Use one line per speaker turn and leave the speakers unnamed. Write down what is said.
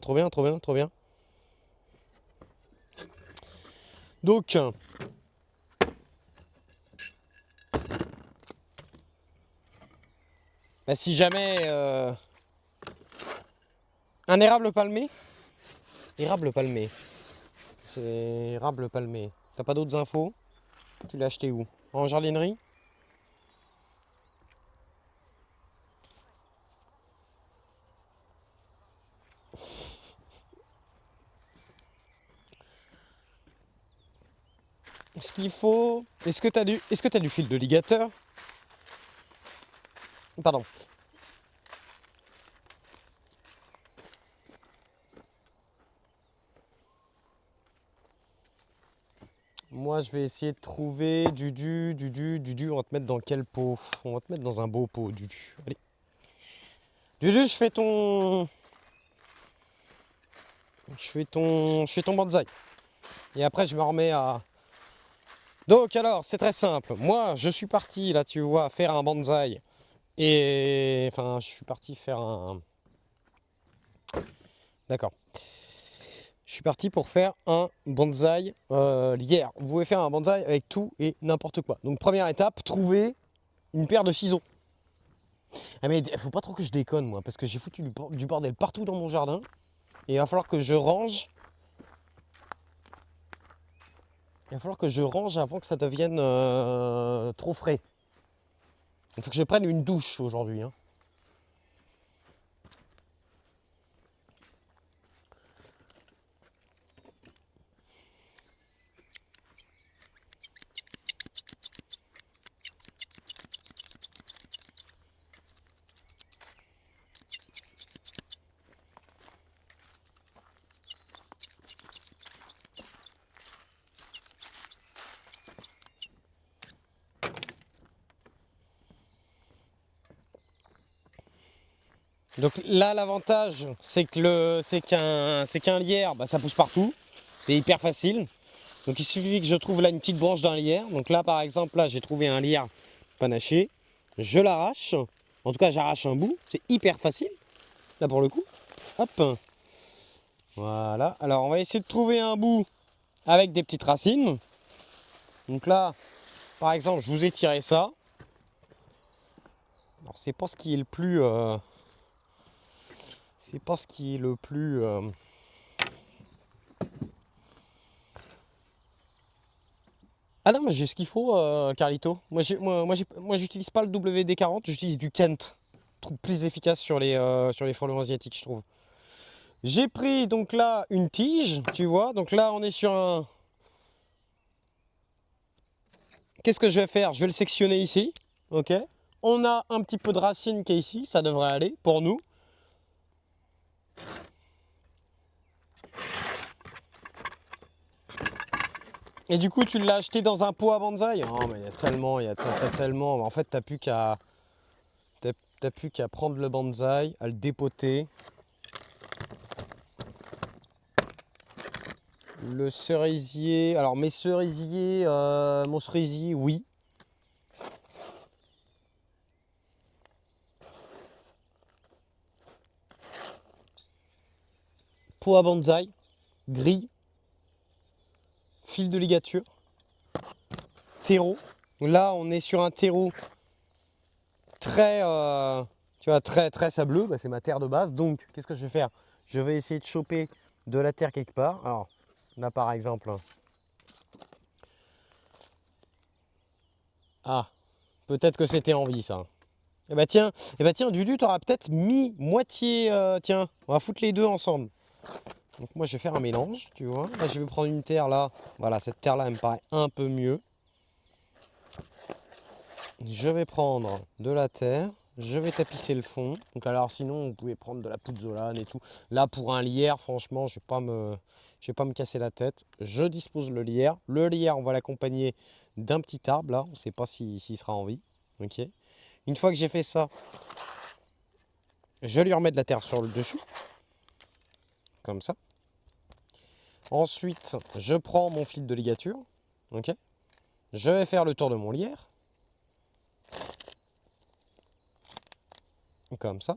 Trop bien, trop bien, trop bien. Donc, bah, si jamais un érable palmé, érable palmé, c'est érable palmé. T'as pas d'autres infos? Tu l'as acheté où? En jardinerie? Ce qu'il faut. Est-ce que t'as du fil de ligateur? Pardon. Moi, je vais essayer de trouver Dudu. On va te mettre dans quel pot? On va te mettre dans un beau pot, Dudu. Allez. Dudu, je fais ton bonsaï. Et après, je me remets à. Donc, alors, c'est très simple. Moi, je suis parti, là, tu vois, faire un bonsaï. Et. Enfin, je suis parti faire un. D'accord. Je suis parti pour faire un bonsaï lierre. Vous pouvez faire un bonsaï avec tout et n'importe quoi. Donc, première étape, trouver une paire de ciseaux. Ah mais faut pas trop que je déconne moi, parce que j'ai foutu du bordel partout dans mon jardin. Et il va falloir que je range. Il va falloir que je range avant que ça devienne trop frais. Il faut que je prenne une douche aujourd'hui, hein. Donc là l'avantage c'est qu'un lierre, bah, ça pousse partout. C'est hyper facile. Donc il suffit que je trouve là une petite branche d'un lierre. Donc là par exemple là j'ai trouvé un lierre panaché. Je l'arrache. En tout cas j'arrache un bout. C'est hyper facile. Là pour le coup. Hop. Voilà. Alors on va essayer de trouver un bout avec des petites racines. Donc là, par exemple, je vous ai tiré ça. Alors c'est pas ce qui est le plus. C'est pas ce qui est le plus. Ah non, mais j'ai ce qu'il faut, Carlito. Moi, j'utilise pas le WD-40, j'utilise du Kent. Truc plus efficace sur les frelons asiatiques, je trouve. J'ai pris donc là une tige, tu vois. Donc là, on est sur un. Qu'est-ce que je vais faire? Je vais le sectionner ici. Ok. On a un petit peu de racine qui est ici, ça devrait aller pour nous. Et du coup, tu l'as acheté dans un pot à bonsaï? Oh, mais il y a tellement, t'as tellement. En fait, t'as plus qu'à prendre le bonsaï, à le dépoter. Le cerisier. Alors, mes cerisiers, mon cerisier, oui. Pot à bonsaï, grille, fil de ligature, terreau. Là, on est sur un terreau très, tu vois, très, très sableux. Bah, c'est ma terre de base. Donc, qu'est-ce que je vais faire? Je vais essayer de choper de la terre quelque part. Alors, là, par exemple. Ah, peut-être que c'était en vie, ça. Eh bah tiens, Dudu, t'auras peut-être mis moitié. Tiens, on va foutre les deux ensemble. Donc moi, je vais faire un mélange, tu vois. Là, je vais prendre une terre là. Voilà, cette terre là, elle me paraît un peu mieux. Je vais prendre de la terre. Je vais tapisser le fond. Donc alors, sinon, vous pouvez prendre de la pouzzolane et tout. Là, pour un lierre, franchement, je vais pas me casser la tête. Je dispose le lierre. Le lierre, on va l'accompagner d'un petit arbre là. On ne sait pas s'il sera en vie. Ok. Une fois que j'ai fait ça, je lui remets de la terre sur le dessus, comme ça. Ensuite, je prends mon fil de ligature, ok. Je vais faire le tour de mon lierre, comme ça.